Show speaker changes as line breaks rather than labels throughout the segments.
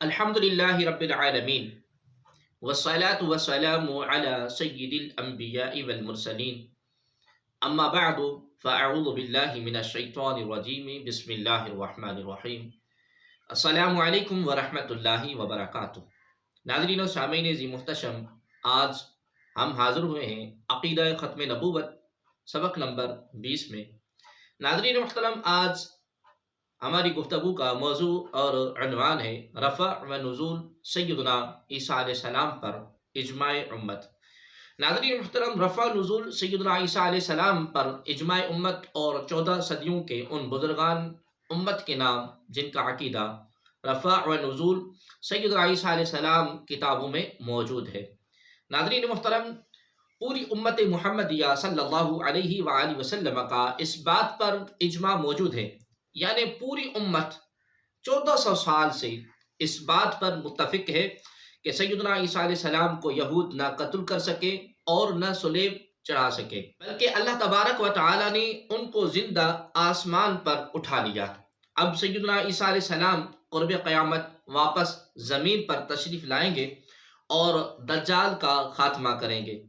الحمد للہ رب العالمین والصلاة والسلام على سید الانبیاء والمرسلین اما بعد فاعوذ باللہ من الشیطان الرجیم بسم اللہ الرحمن الرحیم السلام علیکم ورحمۃ اللہ وبرکاتہ۔ ناظرین و سامعین ذی محتشم، آج ہم حاضر ہوئے ہیں عقیدہ ختم نبوت سبق نمبر 20 میں۔ ناظرین محترم، آج ہماری گفتگو کا موضوع اور عنوان ہے رفع و نزول سیدنا عیسیٰ علیہ السلام پر اجماع امت۔ ناظرین محترم، رفع و نزول سیدنا عیسیٰ علیہ السلام پر اجماع امت اور 14 صدیوں کے ان بزرگان امت کے نام جن کا عقیدہ رفع و نزول سیدنا عیسیٰ علیہ السلام کتابوں میں موجود ہے۔ ناظرین محترم، پوری امت محمدیہ صلی اللہ علیہ وآلہ وسلم کا اس بات پر اجماع موجود ہے، یعنی پوری امت 1400 سال سے اس بات پر متفق ہے کہ سیدنا عیسیٰ علیہ السلام کو یہود نہ قتل کر سکے اور نہ صلیب چڑھا سکے، بلکہ اللہ تبارک و تعالی نے ان کو زندہ آسمان پر اٹھا لیا۔ اب سیدنا عیسیٰ علیہ السلام قرب قیامت واپس زمین پر تشریف لائیں گے اور دجال کا خاتمہ کریں گے۔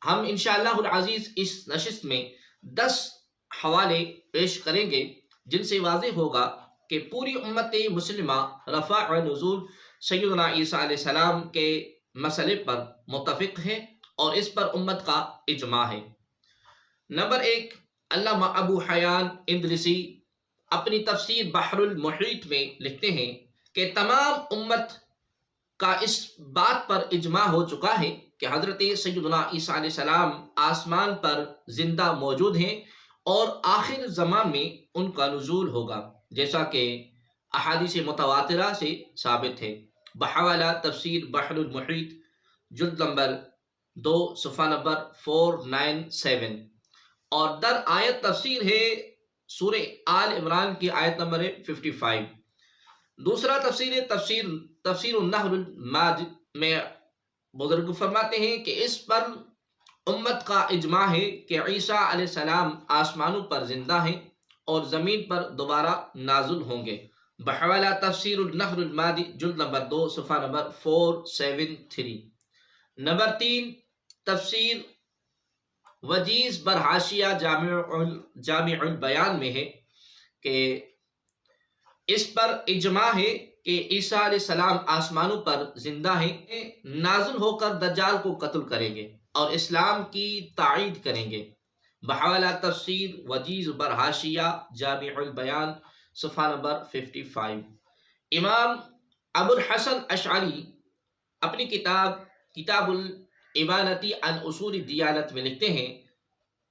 ہم انشاءاللہ العزیز اس نشست میں 10 حوالے پیش کریں گے جن سے واضح ہوگا کہ پوری امت مسلمہ رفع و نزول سیدنا عیسیٰ علیہ السلام کے مسئلے پر متفق ہے اور اس پر امت کا اجماع ہے۔ نمبر 1، علامہ ابو حیان اندلسی اپنی تفسیر بحر المحیط میں لکھتے ہیں کہ تمام امت کا اس بات پر اجماع ہو چکا ہے کہ حضرت سیدنا عیسیٰ علیہ السلام آسمان پر زندہ موجود ہیں اور آخر زمان میں ان کا نزول ہوگا، جیسا کہ احادیث متواترہ سے ثابت ہے۔ بحوالہ تفسیر بحر المحیط جلد نمبر 2 صفحہ نمبر 497، اور در آیت تفسیر ہے سورہ آل عمران کی آیت نمبر 55۔ دوسرا تفسیر النحل الماج میں بزرگ فرماتے ہیں کہ اس پر امت کا اجماع ہے کہ عیسیٰ علیہ السلام آسمانوں پر زندہ ہیں اور زمین پر دوبارہ نازل ہوں گے۔ بحوالہ تفسیر النحل المادی جلد نمبر 2 صفحہ نمبر 473۔ نمبر 3، تفسیر وجیز بر حاشیہ جامع البیان میں ہے کہ اس پر اجماع ہے کہ عیسیٰ علیہ السلام آسمانوں پر زندہ ہیں، نازل ہو کر دجال کو قتل کریں گے اور اسلام کی تائید کریں گے۔ بحوالہ تفسیر وجیز بر حاشیہ جامع البیان صفحہ نمبر 55۔ امام ابو الحسن اشعری اپنی کتاب الابانتی عن اصول الدیانت میں لکھتے ہیں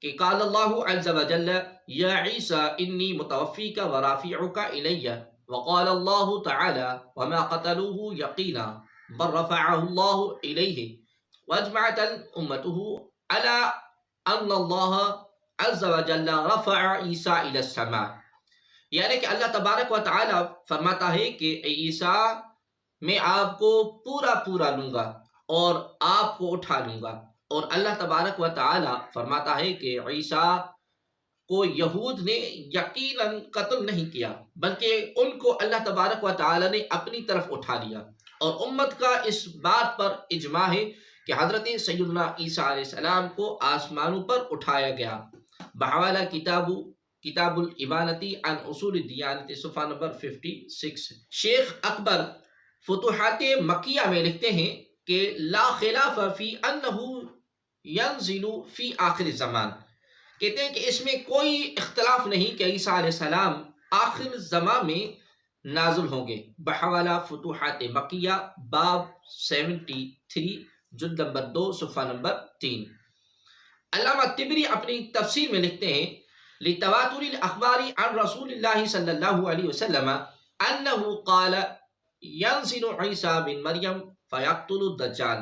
کہ قال اللہ عز وجل یا عیسیٰ انی متوفیک ورافعک الی، وقال اللہ تعالی وما قتلوه یقینا بل رفعہ اللہ الیہ، واجمعت امته على ان اللہ عز وجل رفع عیسیٰ الی السماء، یعنی کہ اللہ تبارک و تعالی فرماتا ہے کہ اے عیسیٰ، میں آپ کو پورا لوں گا اور آپ کو اٹھا لوں گا، اور اللہ تبارک و تعالی فرماتا ہے کہ عیسیٰ کو یہود نے یقیناً قتل نہیں کیا، بلکہ ان کو اللہ تبارک و تعالی نے اپنی طرف اٹھا لیا۔ اور امت کا اس بات پر اجماع ہے کہ حضرت سیدنا عیسیٰ علیہ السلام کو آسمانوں پر اٹھایا گیا۔ بحوالہ کتاب الابانتی عن اصول الدیانت صفحہ نمبر 56۔ شیخ اکبر فتوحات مکیہ میں لکھتے ہیں کہ لا خلاف فی انہ ینزل فی آخر الزمان، کہتے ہیں کہ اس میں کوئی اختلاف نہیں کہ عیسیٰ علیہ السلام آخر زمان میں نازل ہوں گے۔ بحوالہ فتوحات مکیہ باب 73 جلد نمبر 2 صفحہ نمبر 3۔ علامہ طبری اپنی تفسیر میں لکھتے ہیں لتواتر الاخبار عن رسول اللہ صلی اللہ علیہ وسلم انہ قال ینزل عیسیٰ بن مریم فیقتل الدجال،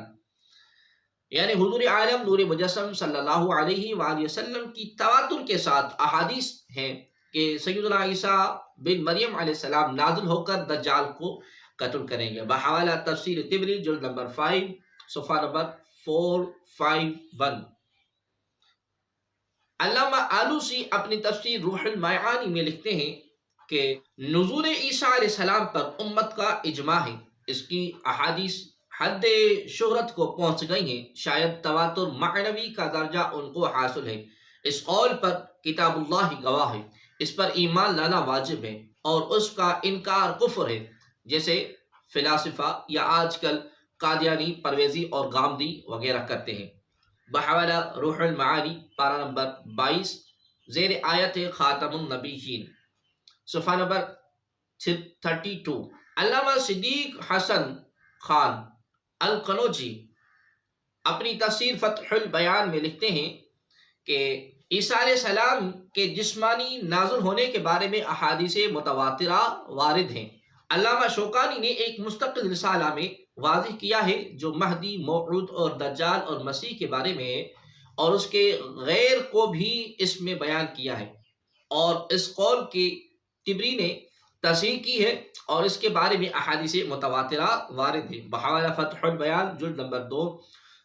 یعنی حضور عالم نور مجسم صلی اللہ علیہ وآلہ وسلم کی تواتر کے ساتھ احادیث ہیں کہ سیدنا عیسیٰ بن مریم علیہ السلام نازل ہو کر دجال کو قتل کریں گے۔ بحوالہ تفسیر طبری جلد نمبر 5 صفحہ نمبر 451۔ علامہ آلوسی اپنی تفسیر روح المعانی میں لکھتے ہیں کہ نزول عیسیٰ علیہ السلام پر امت کا اجماع ہے، اس کی احادیث حد شہرت کو پہنچ گئی ہیں، شاید تواتر معنوی کا درجہ ان کو حاصل ہے۔ اس قول پر کتاب اللہ ہی گواہ ہے، اس پر ایمان لانا واجب ہے اور اس کا انکار کفر ہے، جیسے فلاسفہ یا آج کل قادیانی پرویزی اور گامدی وغیرہ کرتے ہیں۔ بحوالہ روح المعانی پارہ نمبر 22 زیر آیت خاتم النبیین صفحہ نمبر 32۔ علامہ صدیق حسن خان القنوجی اپنی تفسیر فتح البیان میں لکھتے ہیں کہ عیسیٰ علیہ السلام کے جسمانی نازل ہونے کے بارے میں احادیث متواترہ وارد ہیں۔ علامہ شوکانی نے ایک مستقل رسالہ میں واضح کیا ہے جو مہدی، موعود اور دجال اور مسیح کے بارے میں ہے، اور اس کے غیر کو بھی اس میں بیان کیا ہے، اور اس قول کی طبری نے تصحیح کی ہے اور اس کے بارے میں احادیث متواترہ وارد ہے۔ بحوالہ فتح البیان جلد نمبر 2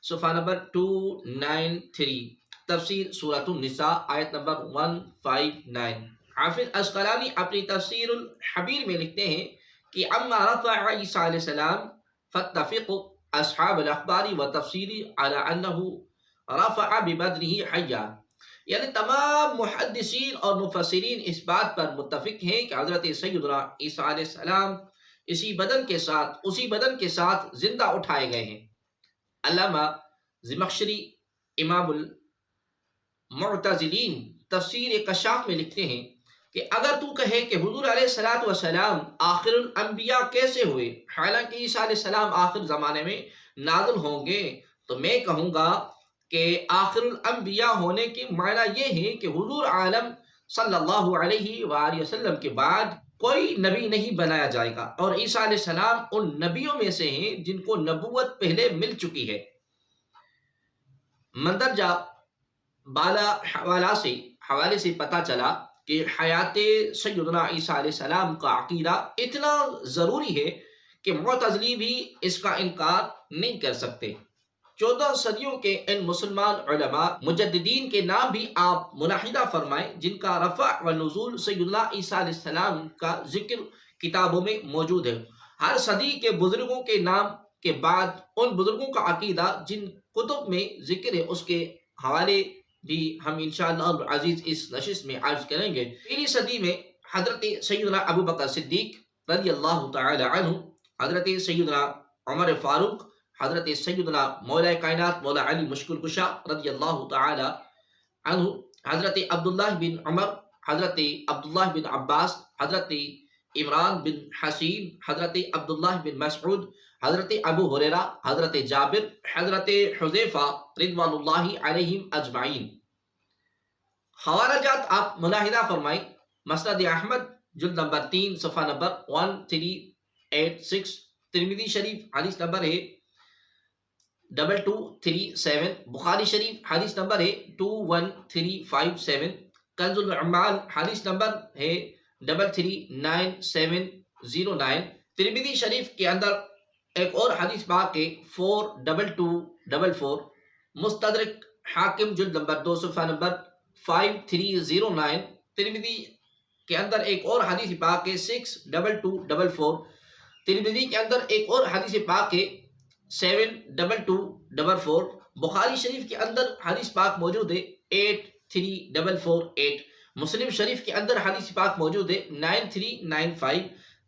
صفحہ نمبر 293، تفسیر سورۃ النساء آیت نمبر 159۔ حافظ اسقلانی اپنی تفسیر الحبیر میں لکھتے ہیں کہ اما رفع عیسیٰ علیہ السلام فاتفق اصحاب الاخبار وتفسیر على انه رفع ببدنه حیا، یعنی تمام محدثین اور مفسرین اس بات پر متفق ہیں کہ حضرت سیدنا عیسیٰ علیہ السلام اسی بدن کے ساتھ زندہ اٹھائے گئے ہیں۔ علامہ زمخشری امام المعتزلین تفسیر کشاف میں لکھتے ہیں کہ اگر تو کہے کہ حضور علیہ السلام آخر الانبیاء کیسے ہوئے، حالانکہ عیسیٰ علیہ السلام آخر زمانے میں نازل ہوں گے، تو میں کہوں گا کہ آخر الانبیاء ہونے کے معنی یہ ہے کہ حضور عالم صلی اللہ علیہ وآلہ وسلم کے بعد کوئی نبی نہیں بنایا جائے گا، اور عیسیٰ علیہ السلام ان نبیوں میں سے ہیں جن کو نبوت پہلے مل چکی ہے۔ مندرجہ بالا حوالے سے پتہ چلا کہ حیات سیدنا عیسیٰ علیہ السلام کا عقیدہ اتنا ضروری ہے کہ معتزلی بھی اس کا انکار نہیں کر سکتے۔ 14 صدیوں کے ان مسلمان علماء مجددین کے نام بھی آپ ملاحظہ فرمائیں جن کا رفع و نزول سیدنا عیسیٰ علیہ السلام کا ذکر کتابوں میں موجود ہے۔ ہر صدی کے بزرگوں کے نام کے بعد ان بزرگوں کا عقیدہ جن کتب میں ذکر ہے اس کے حوالے بھی ہم انشاءاللہ العزیز اس نشست میں عرض کریں گے۔ پہلی صدی میں حضرت سیدنا ابو بکر صدیق رضی اللہ تعالی عنہ، حضرت سیدنا عمر فاروق، حضرت سیدنا مولا کائنات مولا علی مشکل کشا رضی اللہ تعالی عنہ، حضرت عبداللہ بن عمر، حضرت عبداللہ بن عباس، حضرت عمران بن حسین، حضرت عبداللہ بن مسعود، حضرت ابو ہریرہ، حضرت جابر، حضرت حذیفہ رضوان اللہ علیہم اجمعین۔ حوالہ جات آپ ملاحظہ فرمائیں، مسند احمد جلد نمبر 3 صفحہ نمبر 1386، ترمذی شریف حدیث نمبر ہے 2237، بخاری شریف حدیث نمبر ہے 21357، کنز العمال حدیث نمبر ہے 33909، ترمذی شریف کے اندر ایک اور حدیث پاک ہے 42244، مستدرک حاکم جلد نمبر 2 صفحہ نمبر 5309، ترمذی کے اندر ایک اور حدیث پاک ہے 62244، ترمذی کے اندر ایک اور حدیث پاک ہے 72244، بخاری شریف کے اندر حدیث پاک موجود ہے 83448، مسلم شریف کے اندر حدیث پاک موجود ہے 9395،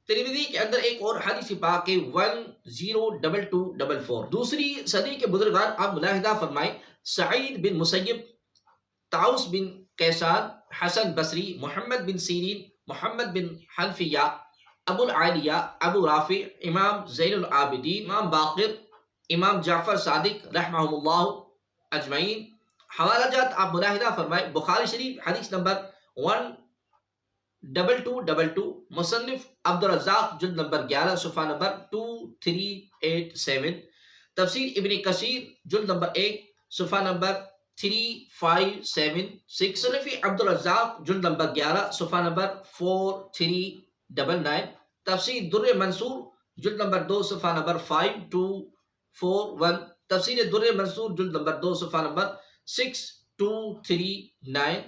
ترمذی کے اندر ایک اور حدیث پاک ہے 102244۔ دوسری صدی کے بزرگان آپ ملاحظہ فرمائیں، سعید بن مسیب، طاؤس بن کیسان، حسن بصری، محمد بن سیرین، محمد بن حنفیہ، ابو العالیہ، ابو رافع، امام زین العابدین، امام باقر، امام جعفر صادق رحمہم اللہ اجمعین۔ حوالہ جات آپ ملاحظہ فرمائیں، بخاری شریف حدیث نمبر 12222، مصنف عبدالرزاق جلد نمبر 11 صفحہ نمبر 2387، تفسیر ابن کثیر جلد نمبر 1 صفحہ نمبر 3576، مصنف عبدالرزاق جلد نمبر 11 صفحہ نمبر 4399، تفسیر در منصور جلد نمبر 2 صفحہ نمبر 5241، تفسیر در منصور جلد نمبر 2 صفحہ نمبر 6239۔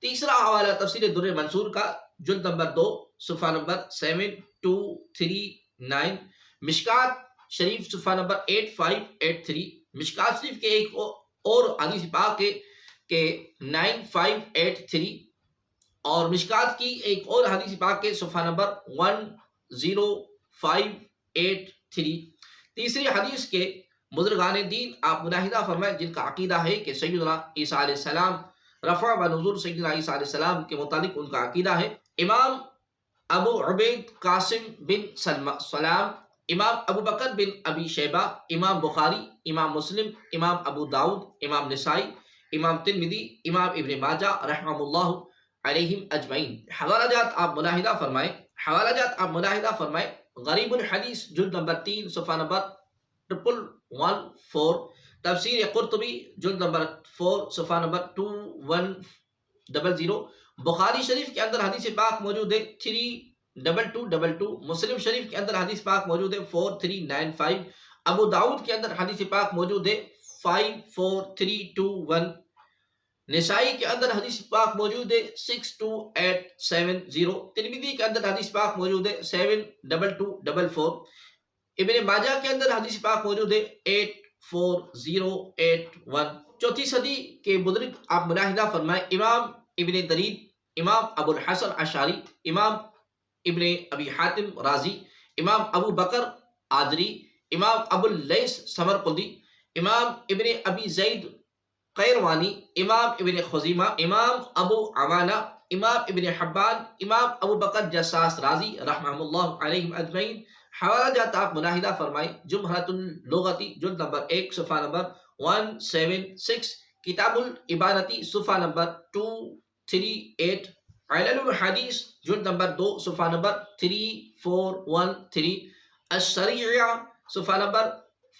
تیسرا حوالہ تفسیر در منصور کا جلد نمبر 2 صفحہ نمبر 7239، مشکات شریف صفحہ نمبر 8583، مشکات شریف کے ایک اور حدیث پاک ہے کہ 9583، اور مشکات کی ایک اور حدیث پاک کے صفحہ نمبر 10583۔ تیسری حدیث کے بزرگان دین آپ ملاحظہ فرمائیں جن کا عقیدہ ہے کہ سیدنا عیسیٰ علیہ السلام رفع و نزول سیدنا عیسیٰ علیہ السلام کے متعلق ان کا عقیدہ ہے۔ امام ابو عبید قاسم بن سلام، امام ابو بکر بن ابی شیبہ، امام بخاری، امام مسلم، امام ابو داؤد، امام نسائی، امام ترمذی، امام ابن ماجہ رحمہ اللہ علیہم اجمعین۔ حوالہ جات آپ ملاحظہ فرمائیں، غریب الحدیث جلد نمبر 3 صفحہ نمبر 1114، تفسیر قرطبی جلد نمبر 4 صفحہ نمبر 2100، بخاری شریف کے اندر حدیث پاک موجود ہے 32222، مسلم شریف کے اندر حدیث پاک موجود ہے 4395، ابو داؤد کے اندر حدیث پاک موجود ہے 54321، نسائی کے اندر حدیث پاک موجود ہے 62870، ترمذی کے اندر حدیث پاک موجود ہے 72244، ابن ماجہ کے اندر حدیث پاک موجود ہے 84081۔ چوتھی صدی کے بزرگ آپ ملاحظہ فرمائیں، امام ابن درید، امام ابو الحسن اشعری، امام ابن ابی حاتم رازی، امام ابو بکر آدری، امام ابو اللیث سمرقندی، امام ابن ابی زید قیروانی، امام ابن خزیمہ، امام ابو عوانہ، امام ابن حبان، امام ابو بکر جساس رازی رحمہ اللہ علیہم اجمعین۔ حوالہ جات آپ ملاحظہ فرمائیں، جمہرۃ اللغتی جلد نمبر 1 صفحہ نمبر 176، کتاب العبادتی صفحہ نمبر 238، علل الحدیث جلد نمبر 2 صفحہ نمبر 3413، الشریعہ صفحہ نمبر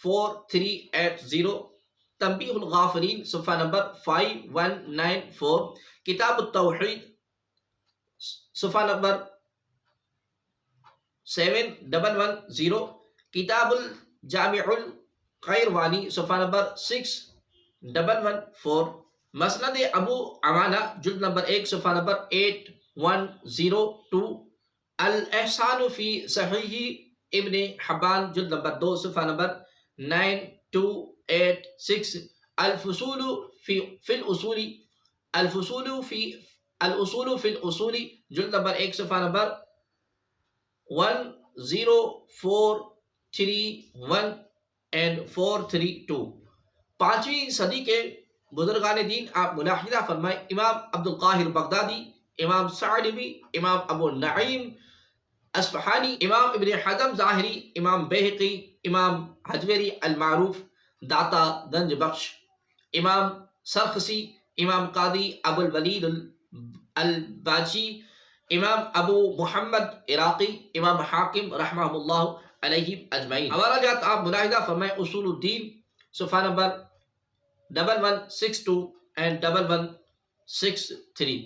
4380، تنبیہ الغافلین صفحہ نمبر 5194، کتاب التوحید صفحہ نمبر 7110، کتاب الجامع القیروانی صفحہ نمبر 6114، مسند ابو عوانہ جلد نمبر 1 صفحہ نمبر 8102، الاحسان فی صحیح ابن حبان جلد نمبر 2 صفحہ نمبر 9286، الفصول فی الاصول جلد نمبر 1 صفحہ نمبر 10431 and 432۔ پانچویں صدی کے بزرگان دین آپ ملاحظہ فرمائیں، امام عبد القاہر بغدادی، امام سعلبی، امام ابو النعیم اصفہانی، امام ابن حزم ظاہری، امام بیہقی، امام حجویری المعروف داتا گنج بخش، امام سرخسی، امام قاضی ابو الولید الباجی، امام ابو محمد عراقی، امام حاکم رحمہ اللہ علیہ اجمعین۔ حوالہ جات آپ ملاحظہ فرمائیں، اصول الدین صفحہ نمبر 1162 and 1163،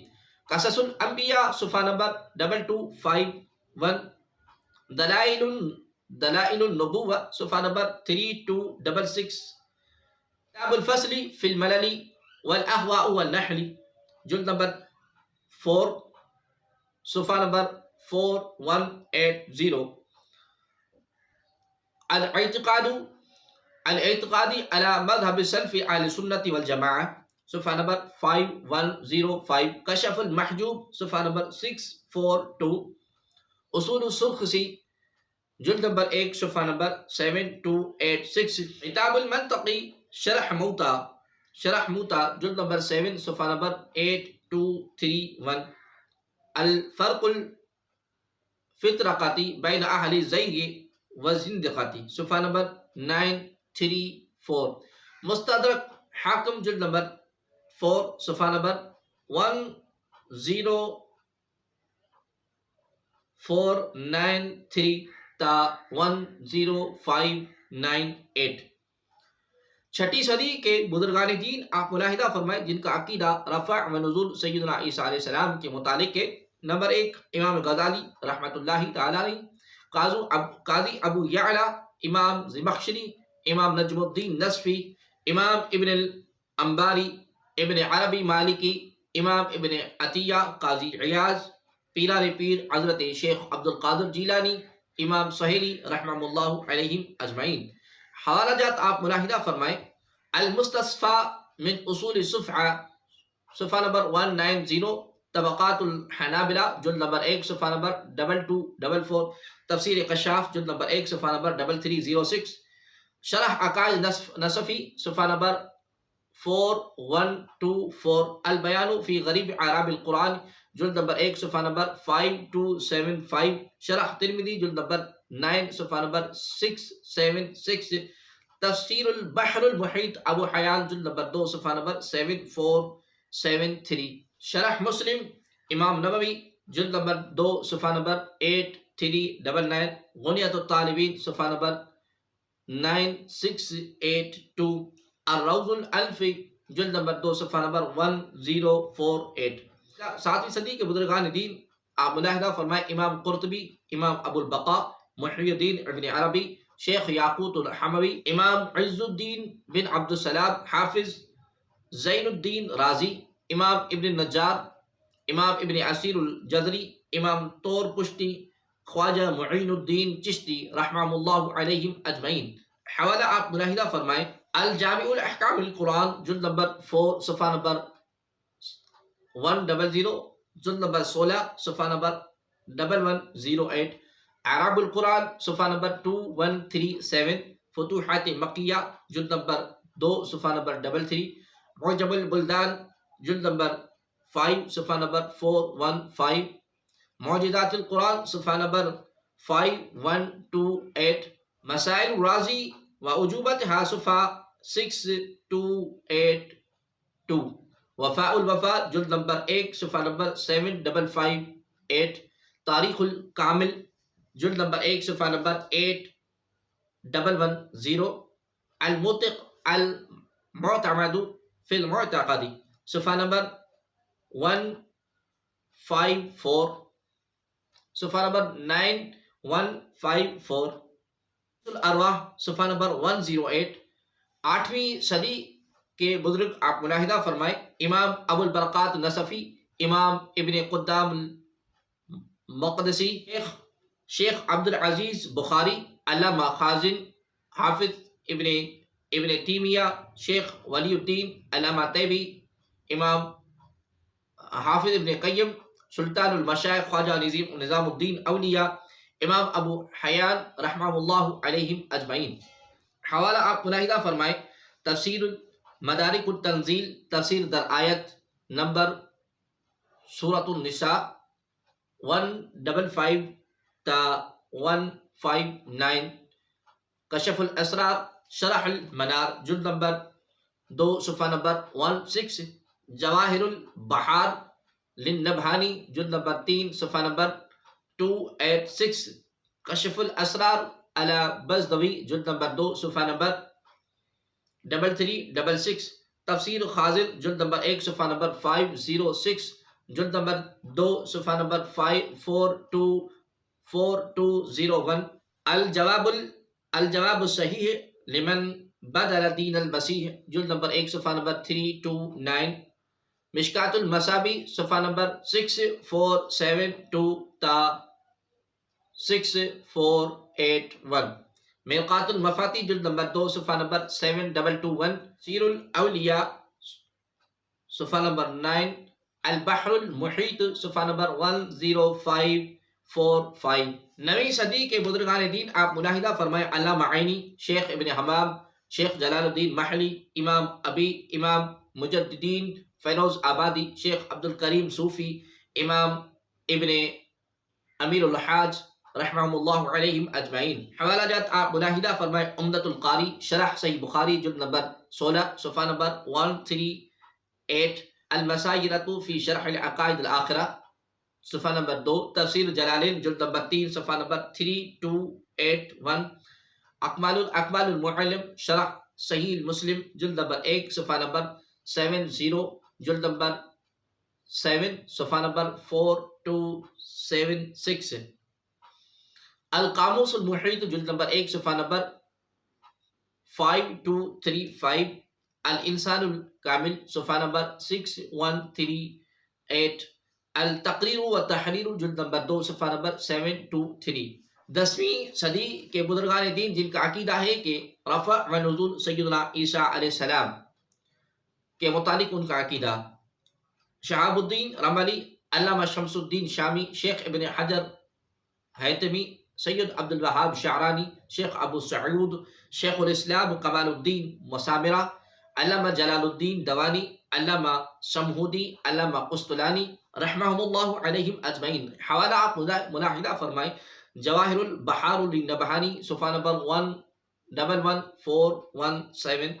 قصص الانبیاء صفحہ نمبر 2251، دلائل النبوہ صفحہ نمبر 3266، کتاب الفصل فی الملل والاہواء والنحل جلد نمبر 4 صفحہ نمبر 4180، الاعتقادی علی مذہب سلف اہل سنت والجماعہ صفحہ نمبر 5105، کشف المحجوب صفحہ نمبر 642، اصول السرخسی جلد نمبر 1 صفحہ نمبر 7286، کتاب المنطقی شرح موتا جلد نمبر 7 صفحہ نمبر 8231، الفرق الفطرقاتی بین اہل زیغ وزندقاتی صفحہ نمبر 934، مستدرک حاکم جلد نمبر 4 صفحہ نمبر 10493 تا 10598۔ چھٹی صدی کے بزرگان دین آپ ملاحظہ فرمائیں، جن کا عقیدہ رفع و نزول سیدنا عیسیٰ علیہ السلام کے متعلق ہے۔ نمبر 1 امام غزالی رحمۃ اللہ تعالی علیہ، قاضی ابو یعلا، امام زمخشری، امام نجم الدین نصفی، امام ابن الانباری، ابن عربی مالکی، امام ابن عطیہ، قاضی عیاض، پیران پیر حضرت شیخ عبد القادر جیلانی، امام سہیلی رحمہ اللہ علیہم اجمعین۔ حوالہ جات آپ ملاحظہ فرمائیں۔ المستصفى من اصول صفحہ، صفحہ نمبر 190، طبقات الحنابلہ جلد نمبر 1 صفحہ نمبر 2244، تفسیر کشاف جلد نمبر 1 صفحہ نمبر 3306، شرح عقائد نصفی صفحہ نمبر 4124، البیان فی غریب اعراب القرآن جلد نمبر 1 صفحہ نمبر 5275، شرح ترمذی جلد نمبر 9 صفحہ نمبر 676، تفسیر البحر المحیط ابو حیان جلد نمبر 2 صفحہ نمبر 7473، شرح مسلم امام نووی جلد نمبر 2 صفحہ نمبر 8399، غنیۃ الطالبین صفحہ نمبر 9682، الروض الالفی جلد نمبر 2 صفحہ نمبر 1048۔ 7ویں صدی کے بزرگان دین آپ ملاحظہ فرمائے۔ امام قرطبی، امام ابو البقاء محی الدین ابن عربی، شیخ یاقوت الحموی، امام عز الدین بن عبد السلام حافظ، زین الدین رازی، امام ابن النجار، امام ابن عسیر الجزری، امام طور پشتی، خواجہ معین الدین چشتی رحمہ اللہ علیہم اجمعین۔ حوالہ آپ ملاحظہ فرمائیں۔ الجامع الاحکام القرآن جلد نمبر 4 صفحہ نمبر 100، جلد نمبر 16 صفحہ نمبر 1108، اعراب القرآن صفحہ نمبر 2137، فتوحات مکیہ جلد نمبر 2 صفحہ نمبر 33، معجم البلدان جلد نمبر 5 صفحہ نمبر 415، معجزات القرآن صفحہ نمبر 5128، مسائل راضی و عجوبتها صفحہ 6282، وفاء الوفا جلد نمبر 1 صفحہ نمبر 7558، تاریخ الکامل جلد نمبر 1 صفحہ نمبر 8110، الموثق المعتمد فی المعتقد صفحہ نمبر 154، صفحہ نمبر 9154، الارواح صفحہ نمبر 108۔ 8ویں صدی کے بزرگ آپ ملاحظہ فرمائیں۔ امام ابو البرقات نصفی، امام ابن قدام المقدسی، شیخ عبد العزیز بخاری، علامہ خازن، حافظ ابن تیمیہ، شیخ ولی الدین، علامہ طیبی، امام حافظ ابن قیم، سلطان المشائخ خواجہ نظام الدین اولیاء، امام ابو حیان رحمہ اللہ علیہم اجمعین۔ حوالہ آپ ملاحظہ فرمائیں۔ تفسیر مدارک التنزیل، تفسیر در آیت نمبر سورۃ النساء 155 تا 159، کشف الاسرار، شرح المنار جلد نمبر 2 صفحہ نمبر 16، جواہر البحار للنبہانی جلد نمبر 3 صفحہ نمبر 286، کشف الاسرار علی بزدوی جلد نمبر 2 صفحہ نمبر 3366، تفسیر خازن جلد نمبر 1 صفحہ نمبر 506، جلد نمبر 2 صفحہ نمبر 4201، الجواب الصحیح لمن بدل دین المسیح جلد نمبر 1 صفحہ نمبر 329، مشکات المصابی صفحہ نمبر 6472 تا 6481، میقات المفاتی جلد نمبر 2 صفحہ نمبر 7221، سیر الاولیاء صفحہ نمبر 9، البحر المحیط صفحہ نمبر 10545۔ 9ویں صدی کے بزرگان دین آپ ملاحظہ فرمائیں۔ علامہ عینی، شیخ ابن حمام، شیخ جلال الدین محلی، امام ابی، امام مجددین فیروز آبادی، شیخ عبد الکریم صوفی، امام ابن امیر الحاج رحمہ اللہ علیہم اجمعین۔ حوالہ جات آپ ملاحظہ فرمائیں۔ عمدۃ القاری، شرح صحیح بخاری جلد نمبر 16 صفحہ نمبر 138، المساجرۃ فی شرح العقائد الآخرہ صفحہ نمبر 2، تفسیر جلالین جلد نمبر 3 صفحہ نمبر 3281، اکمال المعلم، شرح صحیح مسلم جلد نمبر 1 صفحہ نمبر 70، جلد نمبر 7 صفحہ نمبر 4276، القاموس المحیط جلد نمبر 1 صفحہ نمبر 5235، الانسان الکامل صفحہ نمبر 6138، التقریر و تحریر جلد نمبر 2 صفحہ نمبر 723. 10ویں صدی کے بزرگان دین جن کا عقیدہ ہے کہ رفع و نزول سیدنا عیسیٰ علیہ السلام کے متعلق ان کا عقیدہ. شہاب الدین رملی، علامہ شمس الدین شامی، شیخ ابن حجر حیتمی، سید عبد الوہاب شعرانی، شیخ ابو سعود، شیخ الاسلام کمال الدین مسامرہ، علامہ جلال الدین دوانی، علامہ سمہودی، علامہ قسطلانی رحمہم اللہ علیہم اجمعین. حوالہ آپ ملاحظہ فرمائیں، جواہر البحار للنبہانی صفحہ نمبر 111417،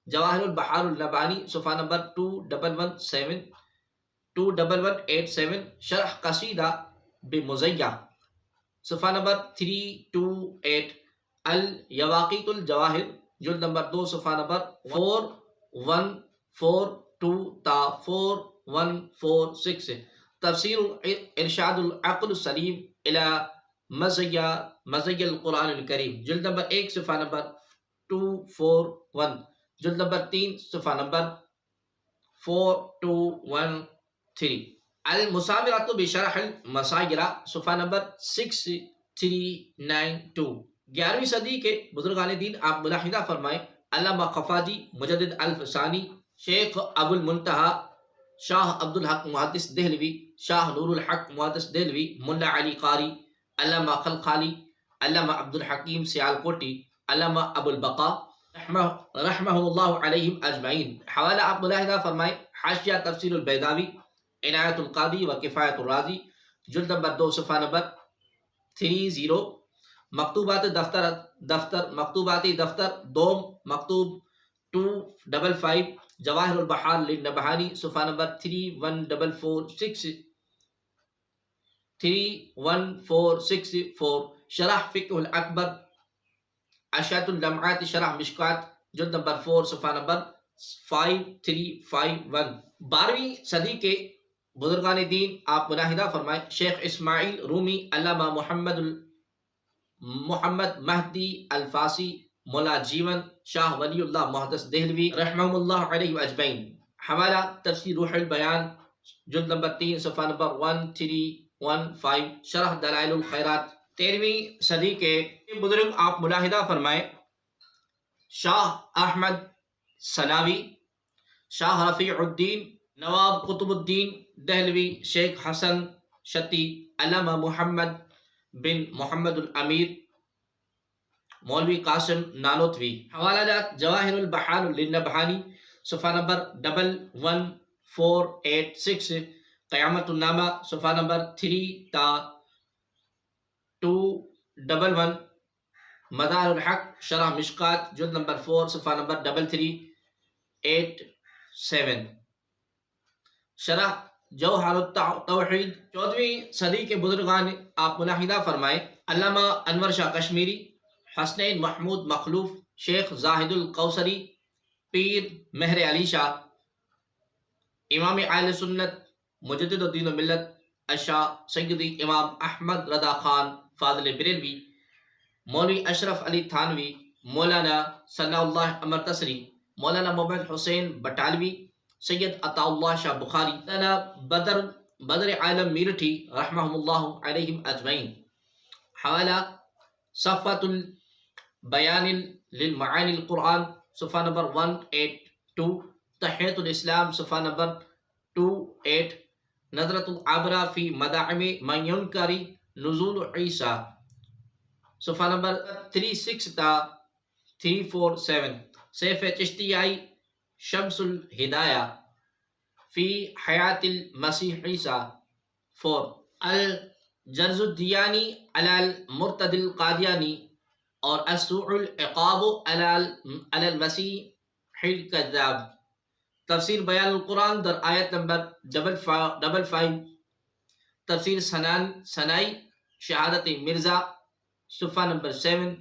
جواہر البحار النبہانی صفحہ نمبر 2187، شرح قصیدہ بمزیہ صفحہ نمبر 328، الیواقیت الجواہر جلد نمبر 2 صفحہ نمبر 4142 تا 4146، تفسیر ارشاد العقل السلیم الی مزیہ القرآن الکریم جلد نمبر 1 صفحہ نمبر 241، جلد نمبر 3 صفحہ نمبر 4213، المسامرۃ بشرح المساجرہ صفحہ نمبر 6392. 11ویں صدی کے بزرگان دین آپ ملاحظہ فرمائیں، علامہ خفاجی مجدد الفسانی، شیخ ابو المنتہا، شاہ عبد الحق محدث دہلوی، شاہ نور الحق محدث دہلوی، ملا علی قاری، علامہ خلخالی، علامہ عبد الحکیم سیالکوٹی، علامہ ابو البقا رحمہ اللہ علیہم اجمعین. حوالہ آپ ملاحظہ فرمائیں، حاشیہ تفسیر البیضاوی، عنایت القادی و کفایت الرازی جلد نمبر 2 صفحہ نمبر 30، مکتوبات دفتر دوم مکتوب 255، جواہر البحار للنبہانی صفحہ نمبر 31464، شرح فقہ الاکبر، اشاعت اللمعات شرح مشکات جلد نمبر 4 صفحہ نمبر 5351. 12ویں صدی کے بزرگان دین آپ ملاحظہ فرمائیں، شیخ اسماعیل رومی، علامہ محمد مہدی الفاسی، مولا جیون، شاہ ولی اللہ محدث دہلوی رحمہ اللہ علیہ اجمعین. حوالہ تفسیر روح البیان جلد نمبر 3 صفحہ نمبر 1315، شرح دلائل الخیرات. 13ویں صدی کے بزرگ آپ ملاحظہ فرمائیں، شاہ احمد سلاوی، شاہ رفیع الدین، نواب قطب الدین دہلوی، شیخ حسن شتی، علامہ محمد بن محمد الامیر، مولوی قاسم نانوتوی. حوالہ جات جواہر البحار للنبہانی صفحہ نمبر 11486، قیامت النامہ صفحہ نمبر 3 تا 211، مدار الحق شرح مشکات جلد نمبر 4 صفحہ نمبر 3387، شرح جوہر التوحید. 14ویں صدی کے بزرگان آپ ملاحظہ فرمائیں، علامہ انور شاہ کشمیری، حسنین محمود مخلوف، شیخ زاہد القوثری، پیر مہر علی شاہ، امام اہل سنت مجدد الدین و ملت الشاہ سیدی امام احمد رضا خان فاضل بریلوی، مولوی اشرف علی تھانوی، مولانا ثناء اللہ امر تسری، مولانا محمد حسین بٹالوی، سید عطا اللہ شاہ بخاری، مولانا بدر عالم میرٹھی رحمہم اللہ علیہم اجمعین. حوالہ صفحۃ البیان للمعانی القرآن صفحہ نمبر 182، تحیۃ الاسلام صفحہ نمبر 28، نظرۃ العبرہ فی مداعم من ینکری نزول عیسیٰ صفحہ نمبر 36 تا 347، سیف چشتیائی شمس الہدایہ فی حیات المسیح عیسیٰ 4، الجرز الدیانی علی المرتد القادیانی، اور السوء العقاب علی المسیح الکذاب. تفسیر بیان القرآن در آیت نمبر 55، تفسیر سنائی شہادت مرزا صفحہ نمبر 7،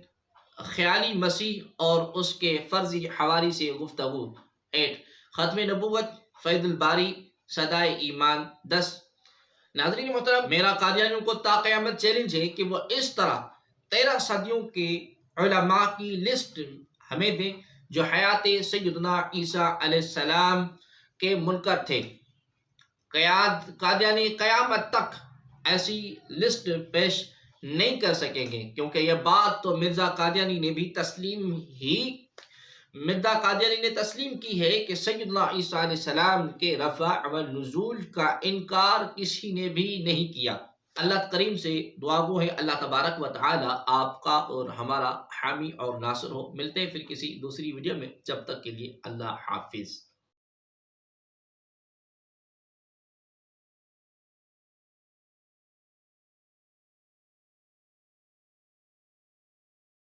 خیالی مسیح اور اس کے فرضی حواری سے گفتگو 8، ختم نبوت فیض الباری صدائے ایمان 10. ناظرین محترم، میرا قادیانیوں کو تا قیامت چیلنج ہے کہ وہ اس طرح 13 صدیوں کے علماء کی لسٹ ہمیں دیں جو حیات سیدنا عیسیٰ علیہ السلام کے منکر تھے. قادیانی قیامت تک ایسی لسٹ پیش نہیں کر سکیں گے، کیونکہ یہ بات تو مرزا قادیانی نے بھی مرزا قادیانی نے تسلیم کی ہے کہ سیدنا عیسیٰ علیہ السلام کے رفع و نزول کا انکار کسی نے بھی نہیں کیا۔ اللہ کریم سے دعا گو ہے اللہ تبارک و تعالی آپ کا اور ہمارا حامی اور ناصر ہو۔ ملتے ہیں پھر کسی دوسری ویڈیو میں، جب تک کے لیے اللہ حافظ۔